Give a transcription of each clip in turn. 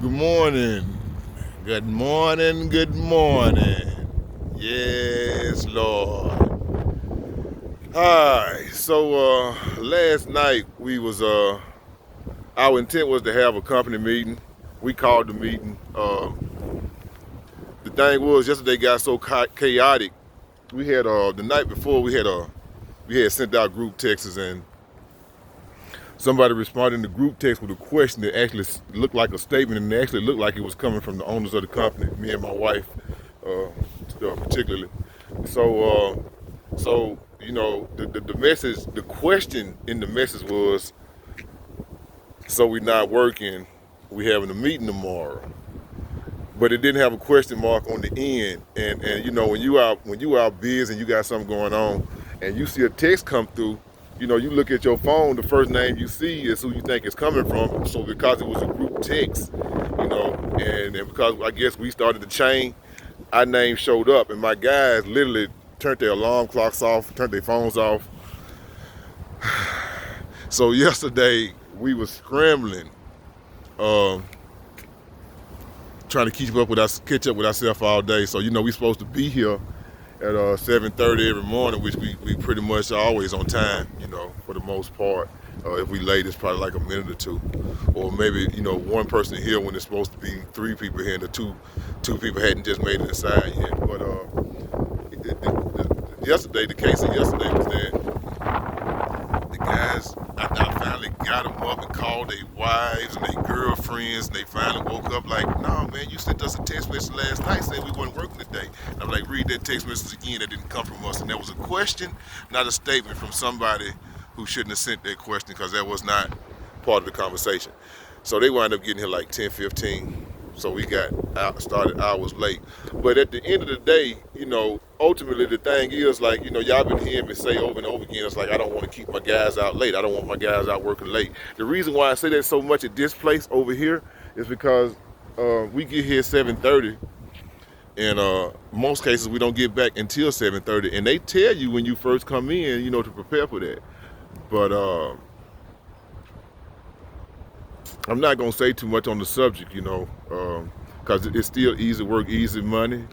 Good morning. Good morning. Good morning. Yes, Lord. Hi. So last night we was our intent was to have a company meeting. We called the meeting. The thing was yesterday got so chaotic. We had the night before we had sent out group texts, and somebody responded in the group text with a question that actually looked like a statement, and it actually looked like it was coming from the owners of the company, me and my wife, particularly. So the message, the question in the message was, so we not working, we having a meeting tomorrow. But it didn't have a question mark on the end. And when you out busy and you got something going on, and you see a text come through, you look at your phone, the first name you see is who you think it's coming from. So because it was a group text, and because I guess we started the chain, our name showed up, and my guys literally turned their alarm clocks off, turned their phones off. So yesterday we was scrambling, um, trying to catch up with ourselves all day. So we supposed to be here at 7:30 every morning, which we pretty much always on time, for the most part. If we late, it's probably like a minute or two, or maybe one person here when it's supposed to be three people here, and the two people hadn't just made it inside yet. But yesterday, the case of yesterday was that the guys, I finally got them up and called their wives and their girlfriends, and they finally woke up like, no, man, you sent us a text message last night saying we weren't working today. And I'm like, read that text message again. That didn't come from us. And that was a question, not a statement from somebody who shouldn't have sent that question, because that was not part of the conversation. So they wound up getting here like 10:15. So we got started hours late. But at the end of the day, ultimately the thing is, like, y'all been hearing me say over and over again, it's like I don't want to keep my guys out late. I don't want my guys out working late. The reason why I say that so much at this place over here is because we get here at 7:30, and most cases we don't get back until 7:30. And they tell you when you first come in, to prepare for that. But I'm not gonna say too much on the subject, because it's still easy work, easy money,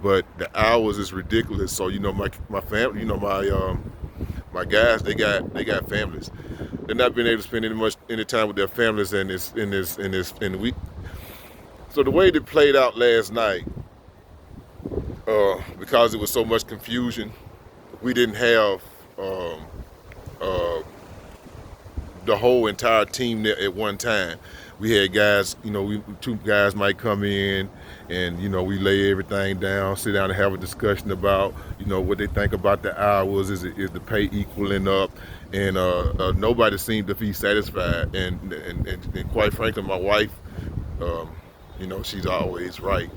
but the hours is ridiculous. So my family, my guys, they got families. They're not being able to spend any time with their families in the week. So the way it played out last night, because it was so much confusion, we didn't have uh, the whole entire team there at one time. We had guys, two guys might come in, and we lay everything down, sit down and have a discussion about what they think about the hours. Is the pay equaling up? And nobody seemed to be satisfied. And quite frankly, my wife, um, she's always right.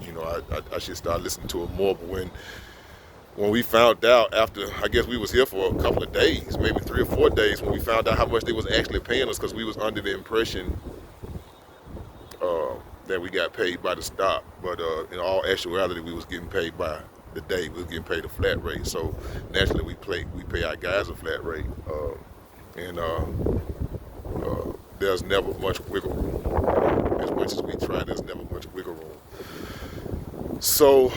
I should start listening to her more. But when we found out, after I guess we was here for a couple of days, maybe 3 or 4 days, when we found out how much they was actually paying us, because we was under the impression that we got paid by the stop, but in all actuality we was getting paid by the day. We was getting paid a flat rate. So naturally we pay our guys a flat rate, and there's never much wiggle room. As much as we try, there's never much wiggle room. So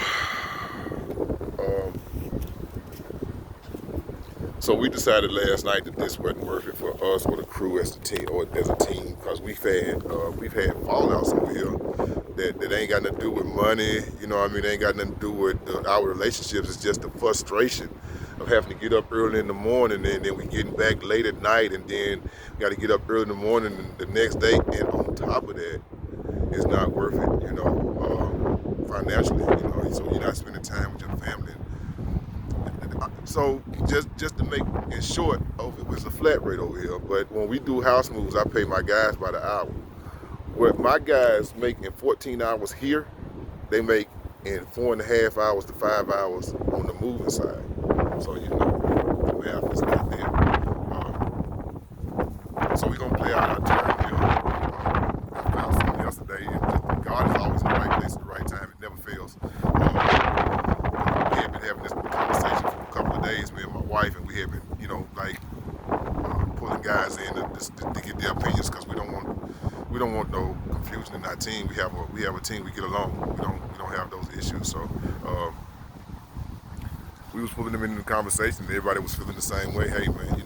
um, So we decided last night that this wasn't worth it for us or the crew as a team, because we've had fallouts over here that ain't got nothing to do with money. They ain't got nothing to do with our relationships. It's just the frustration of having to get up early in the morning, and then we getting back late at night, and then got to get up early in the morning the next day. And on top of that, it's not worth it, financially. So you're not spending time with your family. So just to make it short, it was a flat rate over here. But when we do house moves, I pay my guys by the hour. What my guys make in 14 hours here, they make in 4.5 hours to 5 hours on the moving side. So the math is not there. So we're gonna play out our turn here. I found something yesterday. God is always in the right place at the right time. It never fails. We had been having this conversation for a couple of days, me and my wife, and we have been, pulling guys in to get their opinions, because we don't want no confusion dysfunction in our team. We have a team. We get along. We don't have those issues. So we was putting them in the conversation. And everybody was feeling the same way. Hey man,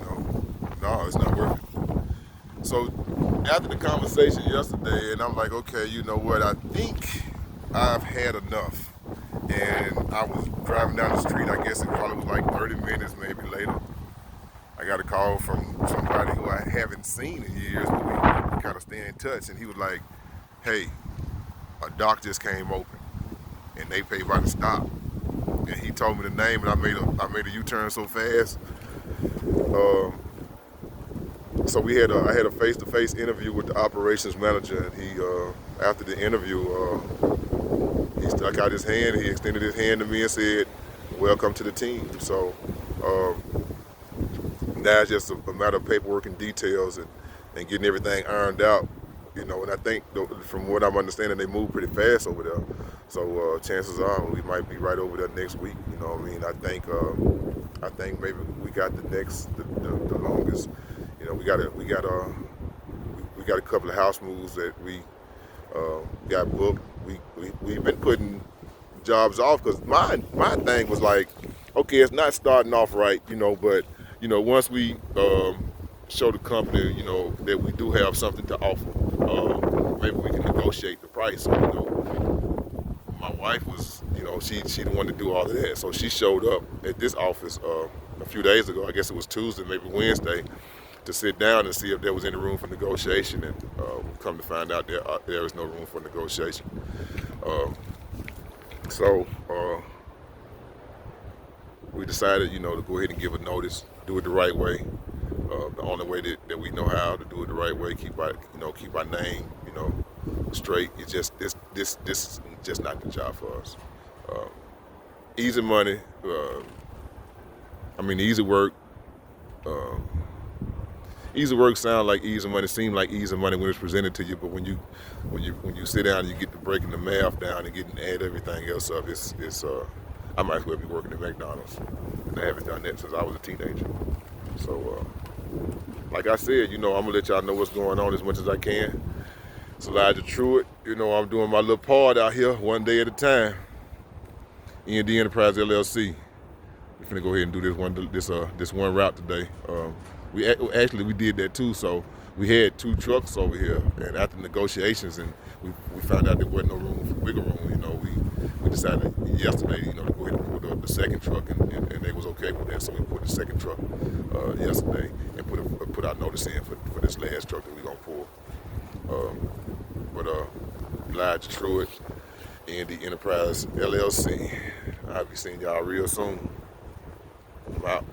no, it's not worth it. So after the conversation yesterday, and I'm like, okay, you know what? I think I've had enough. And I was driving down the street. I guess it probably was like 30 minutes, maybe later. I got a call from somebody who I haven't seen in years, but we kind of stay in touch. And he was like, hey, a dock just came open and they pay by the stop. And he told me the name, and I made a U-turn so fast. Um, so I had a face-to-face interview with the operations manager, and he after the interview he stuck out his hand. He extended his hand to me and said, welcome to the team. So now it's just a matter of paperwork and details and getting everything ironed out. And I think from what I'm understanding, they move pretty fast over there. So chances are we might be right over there next week. You know what I mean? I think maybe we got the longest. We got a couple of house moves that we got booked. We've been putting jobs off because my thing was like, okay, it's not starting off right, but once we show the company, that we do have something to offer, maybe we can negotiate the price. My wife was, she didn't want to do all of that, so she showed up at this office a few days ago. I guess it was Tuesday, maybe Wednesday, to sit down and see if there was any room for negotiation, and come to find out there is no room for negotiation. So we decided, to go ahead and give a notice, do it the right way. The only way that we know how to do it the right way, keep our name, straight. It's just this is just not the job for us. Easy money. Easy work. Easy work sound like easy money, seem like easy money when it's presented to you, but when you sit down and you get to breaking the math down and getting add everything else up, it's I might as well be working at McDonald's, and I haven't done that since I was a teenager. So like I said, I'm gonna let y'all know what's going on as much as I can. It's Elijah Truitt. I'm doing my little part out here, one day at a time. E&D Enterprise LLC. We're finna go ahead and do this one route today. We did that too. So we had 2 trucks over here, and after negotiations, and we found out there wasn't no room for wiggle room. We decided yesterday, to go ahead and put the second truck, and they was okay with that. So we put the second truck yesterday and put our notice in for this last truck that we're gonna pull. Elijah Truitt, E&D Enterprise LLC. I'll be seeing y'all real soon. I'm out.